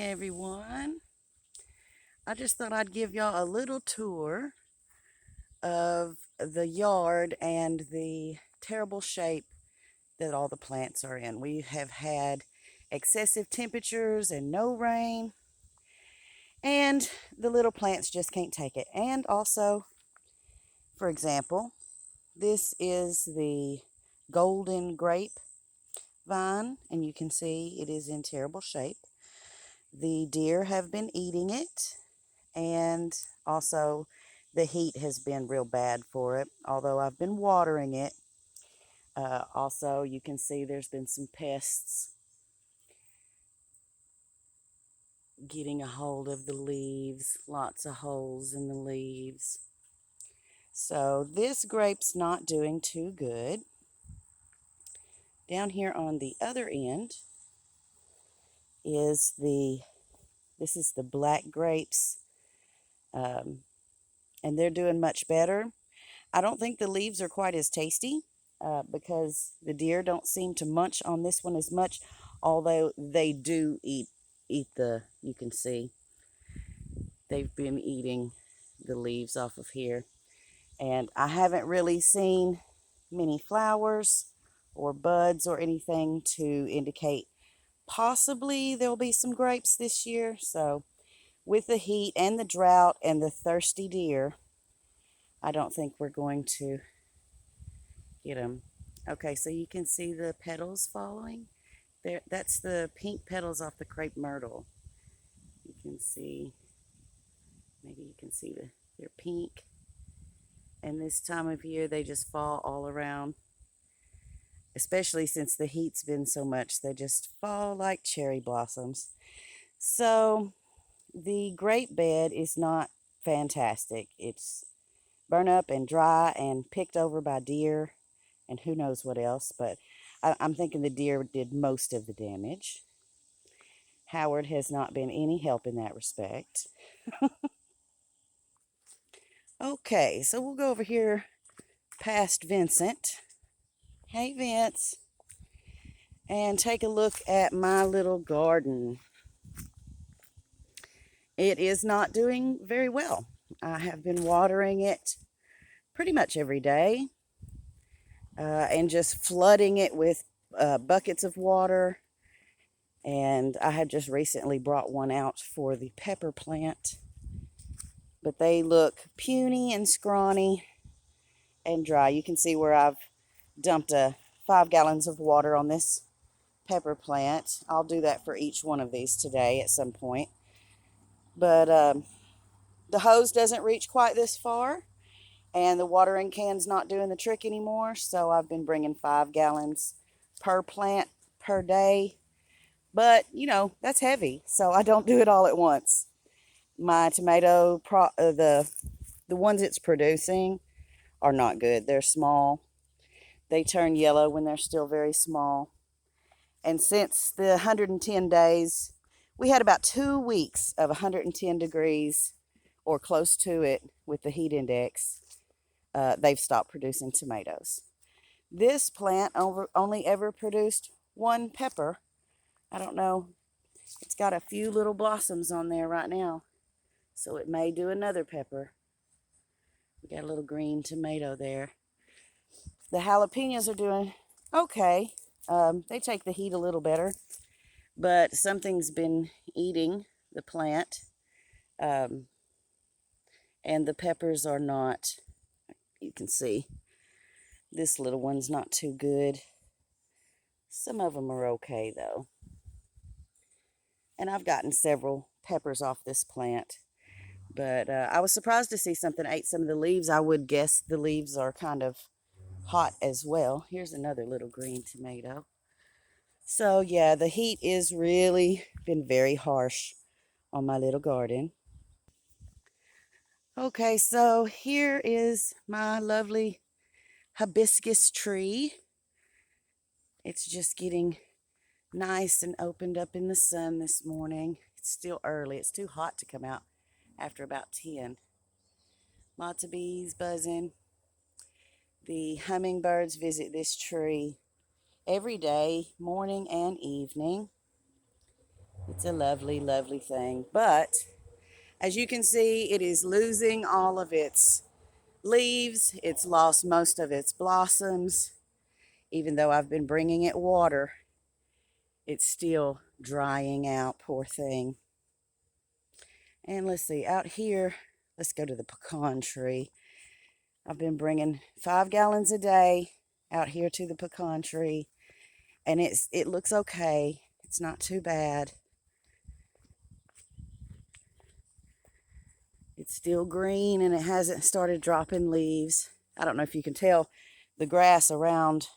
everyone. I just thought I'd give y'all a little tour of the yard and the terrible shape that all the plants are in. We have had excessive temperatures and no rain, and the little plants just can't take it. And also, for example, this is the golden grape vine, and you can see it is in terrible shape. The deer have been eating it, and also the heat has been real bad for it, although I've been watering it. Also, you can see there's been some pests getting a hold of the leaves, lots of holes in the leaves. So this grape's not doing too good. Down here on the other end is this is the black grapes, and they're doing much better. I don't think the leaves are quite as tasty because the deer don't seem to munch on this one as much, although they do eat you can see they've been eating the leaves off of here. And I haven't really seen many flowers or buds or anything to indicate possibly there'll be some grapes this year. So with the heat and the drought and the thirsty deer, I don't think we're going to get them. Okay, so you can see the petals falling. There, that's the pink petals off the crepe myrtle. You can see, maybe you can see they're pink. And this time of year, they just fall all around. Especially since the heat's been so much, they just fall like cherry blossoms. So the grape bed is not fantastic. It's burnt up and dry and picked over by deer and who knows what else, but I'm thinking the deer did most of the damage. Howard has not been any help in that respect. Okay, so we'll go over here past Vincent. Hey, Vince. And take a look at my little garden. It is not doing very well. I have been watering it pretty much every day and just flooding it with buckets of water. And I had just recently brought one out for the pepper plant. But they look puny and scrawny and dry. You can see where I've dumped 5 gallons of water on this pepper plant. I'll do that for each one of these today at some point. But the hose doesn't reach quite this far, and the watering can's not doing the trick anymore. So I've been bringing 5 gallons per plant per day. But, you know, that's heavy, so I don't do it all at once. My tomato, the ones it's producing are not good. They're small. They turn yellow when they're still very small. And since the 110 days, we had about 2 weeks of 110 degrees or close to it with the heat index. They've stopped producing tomatoes. This plant only ever produced 1 pepper. I don't know. It's got a few little blossoms on there right now, so it may do another pepper. We got a little green tomato there. The jalapenos are doing okay. They take the heat a little better, but something's been eating the plant, and the peppers are not, you can see, this little one's not too good. Some of them are okay, though. And I've gotten several peppers off this plant. But I was surprised to see something ate some of the leaves. I would guess the leaves are kind of hot as well. Here's another little green tomato. So yeah, the heat is really been very harsh on my little garden. Okay, so here is my lovely hibiscus tree. It's just getting nice and opened up in the sun this morning. It's still early. It's too hot to come out after about 10. Lots of bees buzzing. The hummingbirds visit this tree every day, morning and evening. It's a lovely, lovely thing. But as you can see, it is losing all of its leaves. It's lost most of its blossoms. Even though I've been bringing it water, it's still drying out, poor thing. And let's see, out here, let's go to the pecan tree. I've been bringing 5 gallons a day out here to the pecan tree, and it looks okay. It's not too bad. It's still green and it hasn't started dropping leaves. I don't know if you can tell, the grass around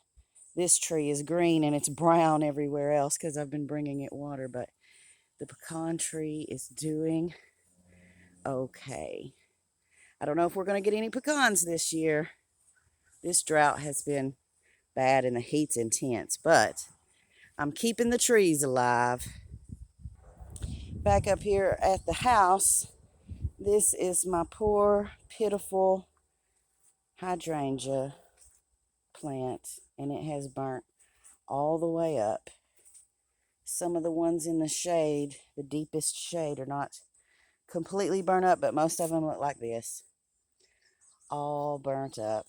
this tree is green and it's brown everywhere else because I've been bringing it water, but the pecan tree is doing okay. I don't know if we're going to get any pecans this year. This drought has been bad and the heat's intense, but I'm keeping the trees alive. Back up here at the house, this is my poor, pitiful hydrangea plant, and it has burnt all the way up. Some of the ones in the shade, the deepest shade, are not completely burnt up, but most of them look like this. All burnt up.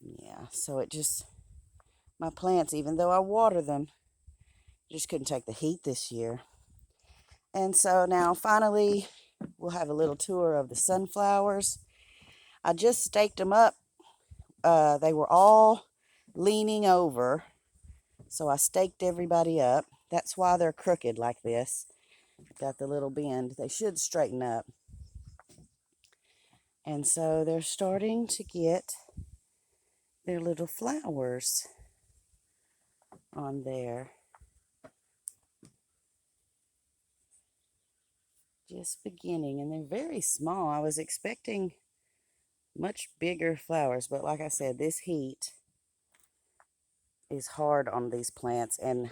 Yeah, so my plants, even though I water them, just couldn't take the heat this year. And so now finally, we'll have a little tour of the sunflowers. I just staked them up. They were all leaning over, so I staked everybody up. That's why they're crooked like this. Got the little bend. They should straighten up. And so they're starting to get their little flowers on there. Just beginning, and they're very small. I was expecting much bigger flowers, but like I said, this heat is hard on these plants, and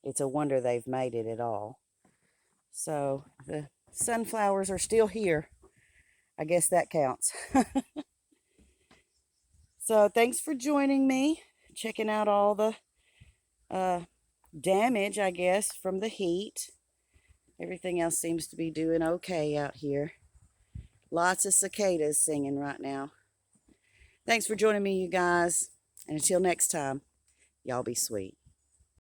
it's a wonder they've made it at all. So the sunflowers are still here. I guess that counts. So thanks for joining me, checking out all the damage, I guess, from the heat. Everything else seems to be doing okay out here. Lots of cicadas singing right now. Thanks for joining me, you guys. And until next time, y'all be sweet.